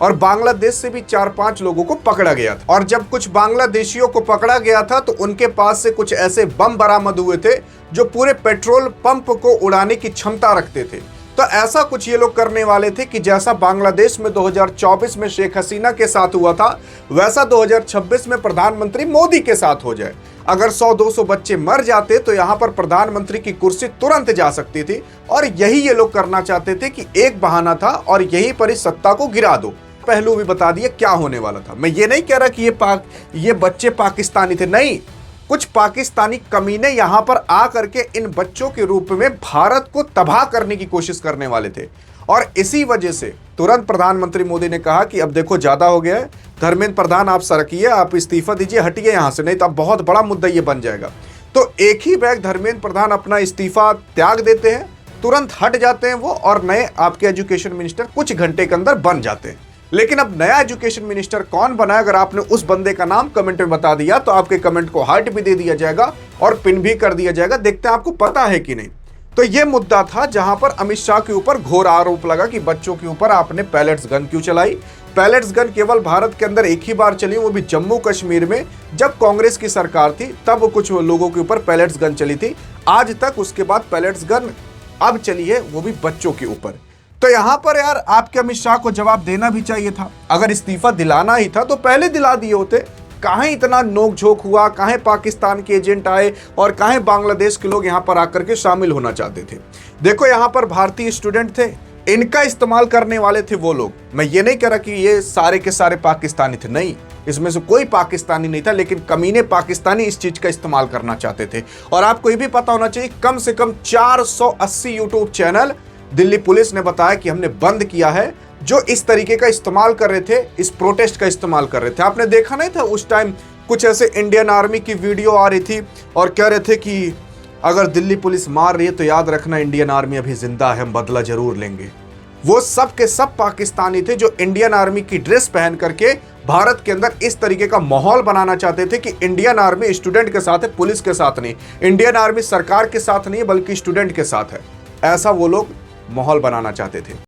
और बांग्लादेश से भी 4-5 लोगों को पकड़ा गया था। और जब कुछ बांग्लादेशियों को पकड़ा गया था तो उनके पास से कुछ ऐसे बम बरामद हुए थे जो पूरे पेट्रोल पंप को उड़ाने की क्षमता रखते थे। तो ऐसा कुछ ये लोग करने वाले थे कि जैसा बांग्लादेश में 2024 में शेख हसीना के साथ हुआ था, वैसा 2026 में प्रधानमंत्री मोदी के साथ हो जाए। अगर 100-200 बच्चे मर जाते तो यहां पर प्रधानमंत्री की कुर्सी तुरंत जा सकती थी। और यही ये लोग करना चाहते थे कि एक बहाना था और यहीं पर इस सत्ता को गिरा दो। पहलू भी बता दिए क्या होने वाला था। मैं ये नहीं कह रहा कि ये बच्चे पाकिस्तानी थे, नहीं। कुछ पाकिस्तानी कमीने यहां पर आकर के इन बच्चों के रूप में भारत को तबाह करने की कोशिश करने वाले थे। और इसी वजह से तुरंत प्रधानमंत्री मोदी ने कहा कि अब देखो ज्यादा हो गया है, धर्मेंद्र प्रधान आप सरकिए, आप इस्तीफा दीजिए, हटिए यहां से, नहीं तो अब बहुत बड़ा मुद्दा ये बन जाएगा। तो एक ही बैग धर्मेंद्र प्रधान अपना इस्तीफा त्याग देते हैं, तुरंत हट जाते हैं वो, और नए आपके एजुकेशन मिनिस्टर कुछ घंटे के अंदर बन जाते हैं। लेकिन अब नया एजुकेशन मिनिस्टर कौन बना, अगर आपने उस बंदे का नाम कमेंट में बता दिया तो आपके कमेंट को हार्ट भी दे दिया जाएगा और पिन भी कर दिया जाएगा। देखते हैं आपको पता है कि नहीं। तो यह मुद्दा था जहां पर अमित शाह के ऊपर घोर आरोप लगा कि बच्चों के ऊपर आपने पैलेट्स गन क्यों चलाई। पैलेट्स गन केवल भारत के अंदर एक ही बार चली, वो भी जम्मू कश्मीर में जब कांग्रेस की सरकार थी, तब कुछ लोगों के ऊपर पैलेट्स गन चली थी। आज तक उसके बाद पैलेट्स गन अब चली है, वो भी बच्चों के ऊपर। तो यहां पर यार आपके अमित शाह को जवाब देना भी चाहिए था। अगर इस्तीफा दिलाना ही था तो पहले दिला दिए होते। कहां इतना नोकझोंक हुआ, कहां पाकिस्तान के एजेंट आए और कहां बांग्लादेश के लोग यहां पर आकर के शामिल होना चाहते थे। देखो यहां पर भारतीय स्टूडेंट थे, इनका इस्तेमाल करने वाले थे वो लोग। मैं ये नहीं कह रहा कि ये सारे के सारे पाकिस्तानी थे, नहीं, इसमें से कोई पाकिस्तानी नहीं था, लेकिन कमीने पाकिस्तानी इस चीज का इस्तेमाल करना चाहते थे। और आपको ये भी पता होना चाहिए, कम से कम 480 यूट्यूब चैनल दिल्ली पुलिस ने बताया कि हमने बंद किया है, जो इस तरीके का इस्तेमाल कर रहे थे, इस प्रोटेस्ट का इस्तेमाल कर रहे थे। आपने देखा नहीं था उस टाइम कुछ ऐसे इंडियन आर्मी की वीडियो आ रही थी और कह रहे थे कि अगर दिल्ली पुलिस मार रही है तो याद रखना इंडियन आर्मी अभी जिंदा है, हम बदला जरूर लेंगे। वो सब के सब पाकिस्तानी थे जो इंडियन आर्मी की ड्रेस पहन करके भारत के अंदर इस तरीके का माहौल बनाना चाहते थे कि इंडियन आर्मी स्टूडेंट के साथ है, पुलिस के साथ नहीं। इंडियन आर्मी सरकार के साथ नहीं बल्कि स्टूडेंट के साथ है, ऐसा वो लोग माहौल बनाना चाहते थे।